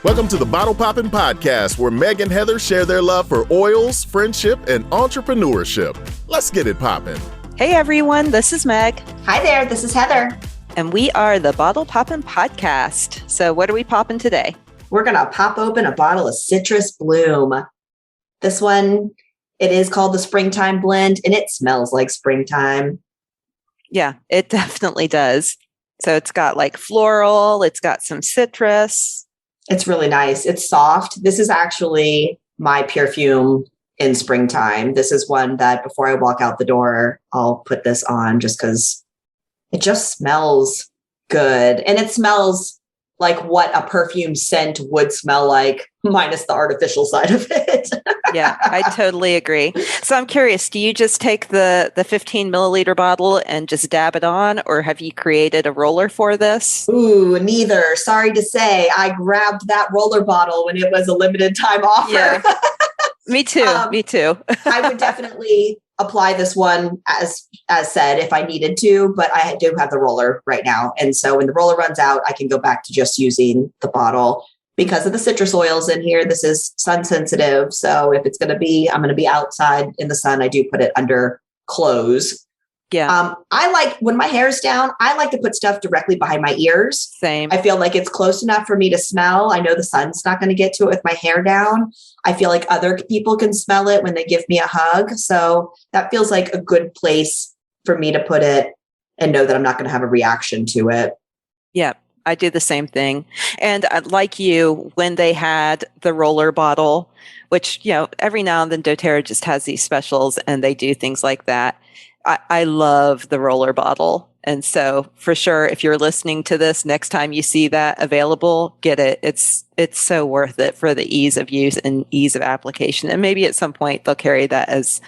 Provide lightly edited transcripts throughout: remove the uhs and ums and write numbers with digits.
Welcome to the Bottle Poppin' Podcast, where Meg and Heather share their love for oils, friendship, and entrepreneurship. Let's get it poppin'. Hey everyone, this is Meg. Hi there, this is Heather. And we are the Bottle Poppin' Podcast. So what are we popping today? We're going to pop open a bottle of Citrus Bloom. This one, it is called the Springtime Blend, and it smells like springtime. Yeah, it definitely does. So it's got like floral, it's got some citrus. It's really nice. It's soft. This is actually my pure-fume in springtime. This is one that before I walk out the door, I'll put this on just because it just smells good. And it smells like what a perfume scent would smell like, minus the artificial side of it. Yeah, I totally agree. So I'm curious, do you just take the 15 milliliter bottle and just dab it on, or have you created a roller for this? Ooh, neither. Sorry to say, I grabbed that roller bottle when it was a limited time offer. Yeah. Me too. Me too. I would definitely apply this one as said if I needed to, but I do have the roller right now. And so when the roller runs out, I can go back to just using the bottle. Because of the citrus oils in here, this is sun sensitive. So if it's going to be, I'm going to be outside in the sun, I do put it under clothes. Yeah. I like, when my hair is down, I like to put stuff directly behind my ears. Same. I feel like it's close enough for me to smell. I know the sun's not going to get to it with my hair down. I feel like other people can smell it when they give me a hug. So that feels like a good place for me to put it and know that I'm not going to have a reaction to it. Yeah. I do the same thing. And like you, when they had the roller bottle, which, you know, every now and then doTERRA just has these specials and they do things like that. I love the roller bottle. And so for sure, if you're listening to this, next time you see that available, get it. It's so worth it for the ease of use and ease of application. And maybe at some point they'll carry that as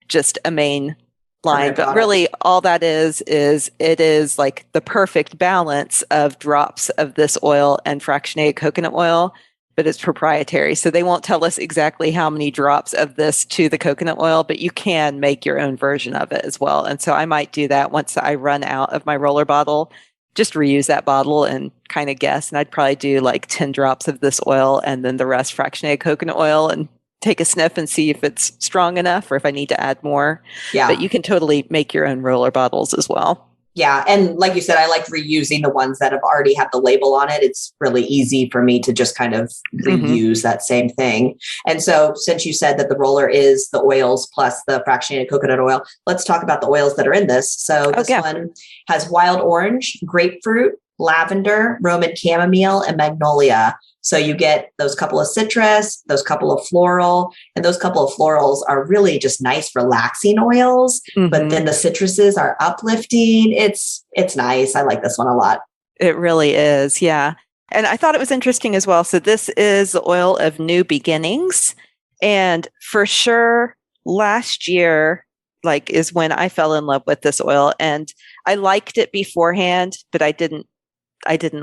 just a main line, but really all that is it is like the perfect balance of drops of this oil and fractionated coconut oil, but it's proprietary. So they won't tell us exactly how many drops of this to the coconut oil, but you can make your own version of it as well. And so I might do that once I run out of my roller bottle, just reuse that bottle and kind of guess. And I'd probably do like 10 drops of this oil and then the rest fractionated coconut oil and take a sniff and see if it's strong enough or if I need to add more. Yeah. But you can totally make your own roller bottles as well. Yeah. And like you said, I like reusing the ones that have already had the label on it. It's really easy for me to just kind of reuse that same thing. And so since you said that the roller is the oils plus the fractionated coconut oil, let's talk about the oils that are in this. So this one has wild orange, grapefruit, lavender, Roman chamomile, and magnolia. So you get those couple of citrus, those couple of floral, and those couple of florals are really just nice, relaxing oils. But then the citruses are uplifting. It's nice. I like this one a lot. It really is. Yeah. And I thought it was interesting as well. So this is the oil of new beginnings. And for sure, last year, like, is when I fell in love with this oil. And I liked it beforehand, but I didn't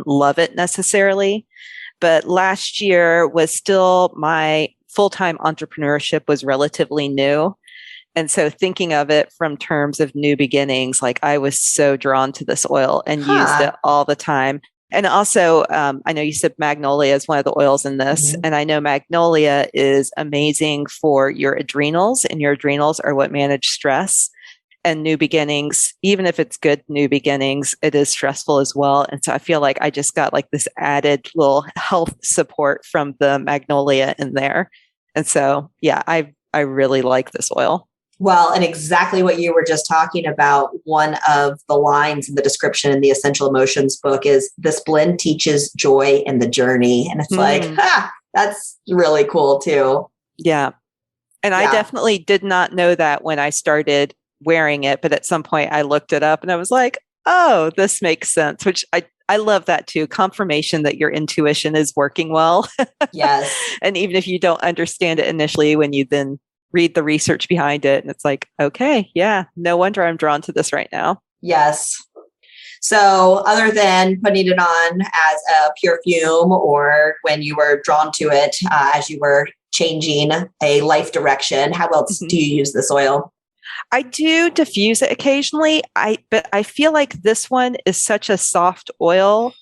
love it necessarily. But last year was still my full-time entrepreneurship was relatively new. And so thinking of it from terms of new beginnings, like I was so drawn to this oil and used it all the time. And also, I know you said magnolia is one of the oils in this. And I know magnolia is amazing for your adrenals, and your adrenals are what manage stress. And new beginnings, even if it's good new beginnings, it is stressful as well. And so I feel like I just got like this added little health support from the magnolia in there. And so, yeah, I really like this oil. Well, and exactly what you were just talking about, one of the lines in the description in the Essential Emotions book is this blend teaches joy in the journey. And it's like, that's really cool too. Yeah. And I definitely did not know that when I started wearing it, but at some point I looked it up and I was like, oh, this makes sense, which I love that too. Confirmation that your intuition is working well. Yes. And even if you don't understand it initially, when you then read the research behind it and it's like, okay, yeah, no wonder I'm drawn to this right now. Yes. So other than putting it on as a pure-fume or when you were drawn to it as you were changing a life direction, how else do you use this oil? I do diffuse it occasionally. But I feel like this one is such a soft oil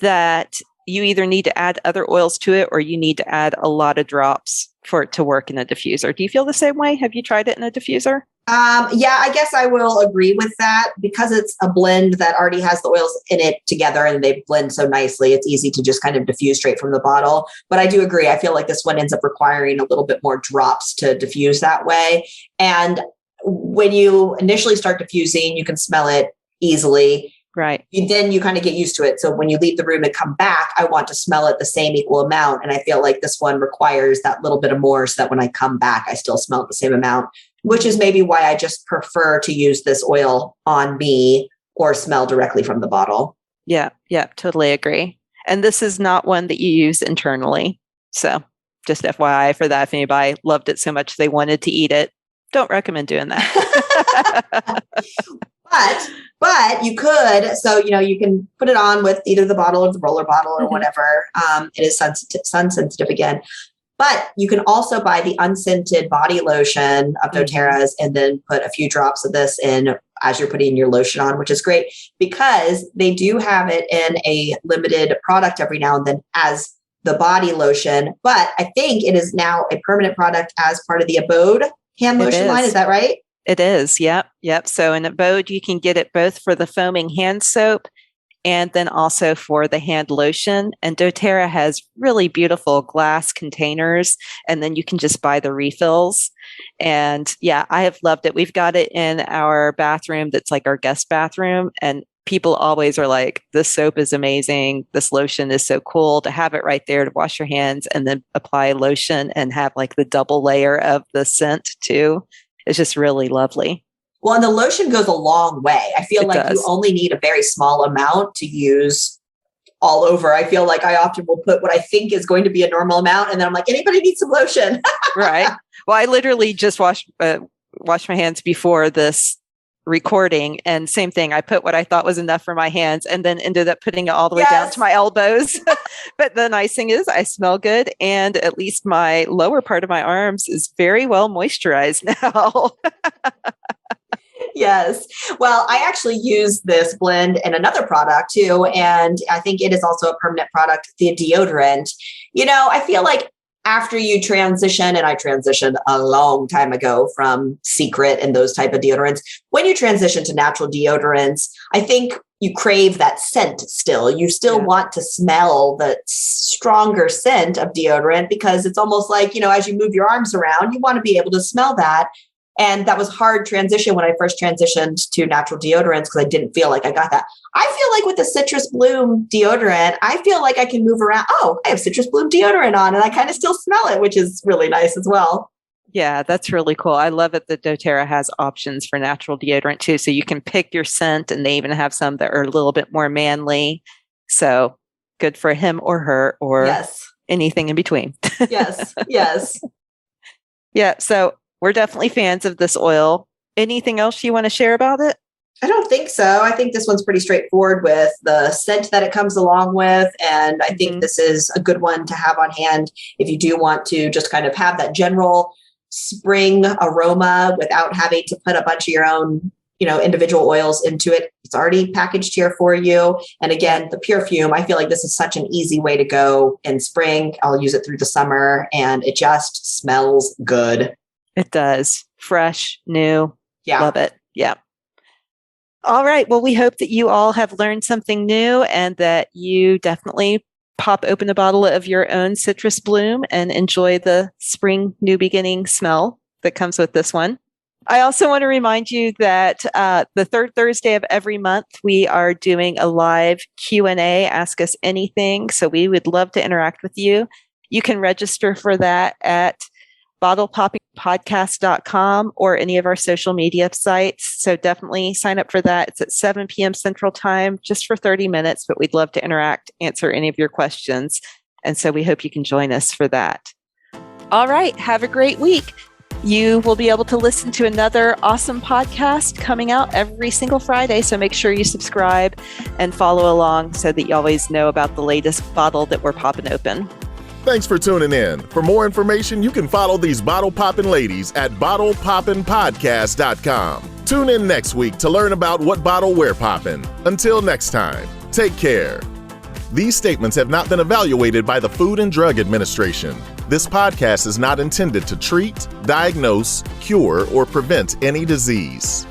that you either need to add other oils to it or you need to add a lot of drops for it to work in a diffuser. Do you feel the same way? Have you tried it in a diffuser? Yeah, I guess I will agree with that because it's a blend that already has the oils in it together and they blend so nicely. It's easy to just kind of diffuse straight from the bottle. But I do agree. I feel like this one ends up requiring a little bit more drops to diffuse that way. And when you initially start diffusing, you can smell it easily. Right. Then you kind of get used to it. So when you leave the room and come back, I want to smell it the same equal amount. And I feel like this one requires that little bit of more so that when I come back, I still smell it the same amount, which is maybe why I just prefer to use this oil on me or smell directly from the bottle. Yeah, totally agree. And this is not one that you use internally. So just FYI for that, if anybody loved it so much they wanted to eat it, don't recommend doing that. But you could, so, you can put it on with either the bottle or the roller bottle or whatever. It is sun sensitive again, but you can also buy the unscented body lotion of doTERRA's and then put a few drops of this in as you're putting your lotion on, which is great because they do have it in a limited product every now and then as the body lotion. But I think it is now a permanent product as part of the Abode hand lotion line. Is that right? It is. Yep. So in Abode, you can get it both for the foaming hand soap and then also for the hand lotion. And doTERRA has really beautiful glass containers, and then you can just buy the refills. And yeah, I have loved it. We've got it in our bathroom that's like our guest bathroom, and people always are like, this soap is amazing. This lotion is so cool. To have it right there to wash your hands and then apply lotion and have like the double layer of the scent too. It's just really lovely. Well, and the lotion goes a long way. I feel like you only need a very small amount to use all over. I feel like I often will put what I think is going to be a normal amount. And then I'm like, anybody needs some lotion? Right. Well, I literally just washed my hands before this recording, and same thing. I put what I thought was enough for my hands and then ended up putting it all the way down to my elbows. But the nice thing is I smell good, and at least my lower part of my arms is very well moisturized now. Yes. Well, I actually use this blend in another product too. And I think it is also a permanent product, the deodorant. I feel like after you transition, and I transitioned a long time ago from Secret and those type of deodorants, when you transition to natural deodorants, I think you crave that scent still. You still want to smell the stronger scent of deodorant because it's almost like, as you move your arms around, you want to be able to smell that. And that was hard transition when I first transitioned to natural deodorants because I didn't feel like I got that. I feel like with the Citrus Bloom deodorant, I feel like I can move around. Oh, I have Citrus Bloom deodorant on and I kind of still smell it, which is really nice as well. Yeah, that's really cool. I love it that doTERRA has options for natural deodorant too. So you can pick your scent, and they even have some that are a little bit more manly. So good for him or her or anything in between. Yes. Yeah. So we're definitely fans of this oil. Anything else you want to share about it? I don't think so. I think this one's pretty straightforward with the scent that it comes along with. And I think this is a good one to have on hand if you do want to just kind of have that general spring aroma without having to put a bunch of your own, individual oils into it. It's already packaged here for you. And again, the pure-fume, I feel like this is such an easy way to go in spring. I'll use it through the summer and it just smells good. It does. Fresh, new. Yeah. Love it. Yeah. All right. Well, we hope that you all have learned something new and that you definitely pop open a bottle of your own Citrus Bloom and enjoy the spring new beginning smell that comes with this one. I also want to remind you that the third Thursday of every month, we are doing a live Q&A, Ask Us Anything. So we would love to interact with you. You can register for that at bottlepoppingpodcast.com or any of our social media sites. So definitely sign up for that. It's at 7 p.m. Central Time, just for 30 minutes, but we'd love to interact, answer any of your questions. And so we hope you can join us for that. All right. Have a great week. You will be able to listen to another awesome podcast coming out every single Friday. So make sure you subscribe and follow along so that you always know about the latest bottle that we're popping open. Thanks for tuning in. For more information, you can follow these bottle poppin' ladies at bottlepoppinpodcast.com. Tune in next week to learn about what bottle we're poppin'. Until next time, take care. These statements have not been evaluated by the Food and Drug Administration. This podcast is not intended to treat, diagnose, cure, or prevent any disease.